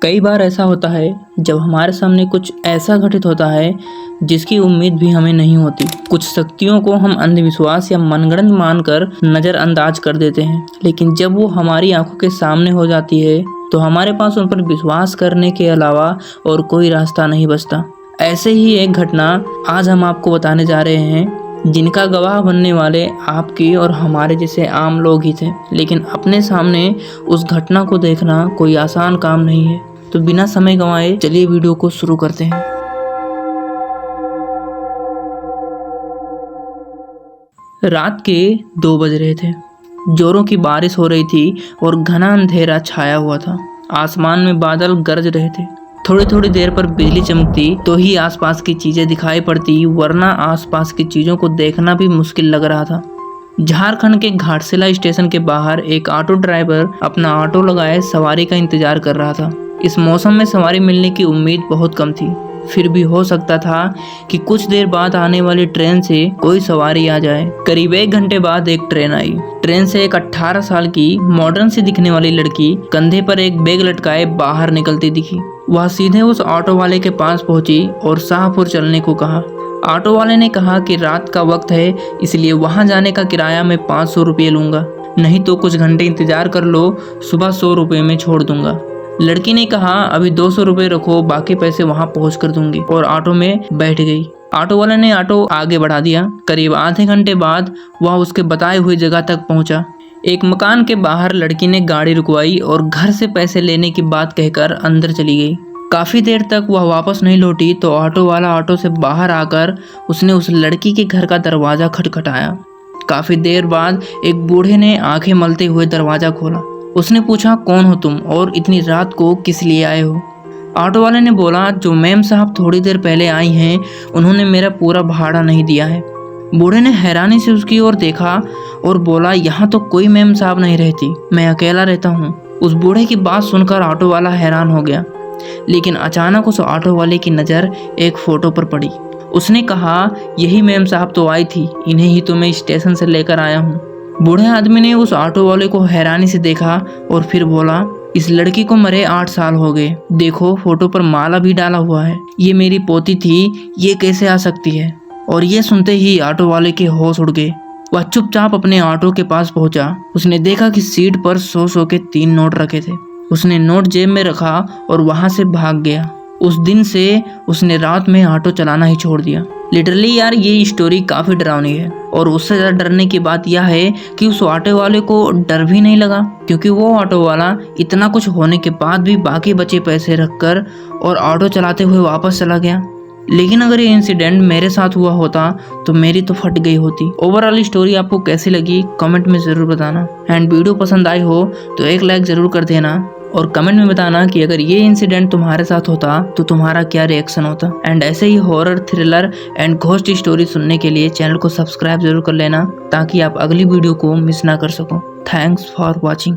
कई बार ऐसा होता है जब हमारे सामने कुछ ऐसा घटित होता है जिसकी उम्मीद भी हमें नहीं होती। कुछ शक्तियों को हम अंधविश्वास या मनगढ़ंत मानकर नज़रअंदाज कर देते हैं, लेकिन जब वो हमारी आंखों के सामने हो जाती है तो हमारे पास उन पर विश्वास करने के अलावा और कोई रास्ता नहीं बचता। ऐसे ही एक घटना आज हम आपको बताने जा रहे हैं, जिनका गवाह बनने वाले आपके और हमारे जैसे आम लोग ही थे। लेकिन अपने सामने उस घटना को देखना कोई आसान काम नहीं है। तो बिना समय गंवाए चलिए वीडियो को शुरू करते हैं। रात के 2 बज रहे थे। जोरों की बारिश हो रही थी और घना अंधेरा छाया हुआ था। आसमान में बादल गरज रहे थे। थोड़ी थोड़ी देर पर बिजली चमकती तो ही आसपास की चीजें दिखाई पड़ती, वरना आसपास की चीजों को देखना भी मुश्किल लग रहा था। झारखंड के घाटशिला स्टेशन के बाहर एक ऑटो ड्राइवर अपना ऑटो लगाए सवारी का इंतजार कर रहा था। इस मौसम में सवारी मिलने की उम्मीद बहुत कम थी, फिर भी हो सकता था कि कुछ देर बाद आने वाली ट्रेन से कोई सवारी आ जाए। करीब 1 घंटे बाद एक ट्रेन आई। ट्रेन से एक 18 साल की मॉडर्न सी दिखने वाली लड़की कंधे पर एक बैग लटकाए बाहर निकलती दिखी। वह सीधे उस ऑटो वाले के पास पहुंची और शाहपुर चलने को कहा। ऑटो वाले ने कहा कि रात का वक्त है, इसलिए वहां जाने का किराया मैं 500 रुपये लूंगा, नहीं तो कुछ घंटे इंतजार कर लो, सुबह 100 रुपये में छोड़ दूंगा। लड़की ने कहा अभी 200 रुपये रखो, बाकी पैसे वहां पहुंच कर दूंगी, और ऑटो में बैठ गई। ऑटो वाले ने ऑटो आगे बढ़ा दिया। करीब आधे घंटे बाद वह उसके बताए हुए जगह तक पहुंचा। एक मकान के बाहर लड़की ने गाड़ी रुकवाई और घर से पैसे लेने की बात कहकर अंदर चली गई। काफी देर तक वह वापस नहीं लौटी तो ऑटो वाला ऑटो से बाहर आकर उसने उस लड़की के घर का दरवाजा खटखटाया। काफी देर बाद एक बूढ़े ने आंखें मलते हुए दरवाजा खोला। उसने पूछा कौन हो तुम और इतनी रात को किस लिए आए हो? ऑटो वाले ने बोला जो मैम साहब थोड़ी देर पहले आई हैं, उन्होंने मेरा पूरा भाड़ा नहीं दिया है। बूढ़े ने हैरानी से उसकी ओर देखा और बोला यहाँ तो कोई मैम साहब नहीं रहती, मैं अकेला रहता हूँ। उस बूढ़े की बात सुनकर ऑटो वाला हैरान हो गया, लेकिन अचानक उस ऑटो वाले की नज़र एक फोटो पर पड़ी। उसने कहा यही मैम साहब तो आई थी, इन्हें ही तो मैं स्टेशन से लेकर आया हूँ। बूढ़े आदमी ने उस ऑटो वाले को हैरानी से देखा और फिर बोला इस लड़की को मरे 8 साल हो गए, देखो फोटो पर माला भी डाला हुआ है, ये मेरी पोती थी, ये कैसे आ सकती है? और ये सुनते ही ऑटो वाले के होश उड़ गए। वह चुपचाप अपने ऑटो के पास पहुंचा। उसने देखा कि सीट पर 100 के 3 नोट रखे थे। उसने नोट जेब में रखा और वहां से भाग गया। उस दिन से उसने रात में ऑटो चलाना ही छोड़ दिया। लिटरली यार ये स्टोरी काफ़ी डरावनी है, और उससे ज़्यादा डरने की बात यह है कि उस ऑटो वाले को डर भी नहीं लगा, क्योंकि वो ऑटो वाला इतना कुछ होने के बाद भी बाकी बचे पैसे रखकर और ऑटो चलाते हुए वापस चला गया। लेकिन अगर ये इंसिडेंट मेरे साथ हुआ होता तो मेरी तो फट गई होती। ओवरऑल स्टोरी आपको कैसी लगी कमेंट में ज़रूर बताना, एंड वीडियो पसंद आई हो तो एक लाइक ज़रूर कर देना, और कमेंट में बताना कि अगर ये इंसिडेंट तुम्हारे साथ होता तो तुम्हारा क्या रिएक्शन होता। एंड ऐसे ही horror, thriller and ghost story सुनने के लिए चैनल को सब्सक्राइब जरूर कर लेना, ताकि आप अगली वीडियो को मिस ना कर सको। Thanks for watching.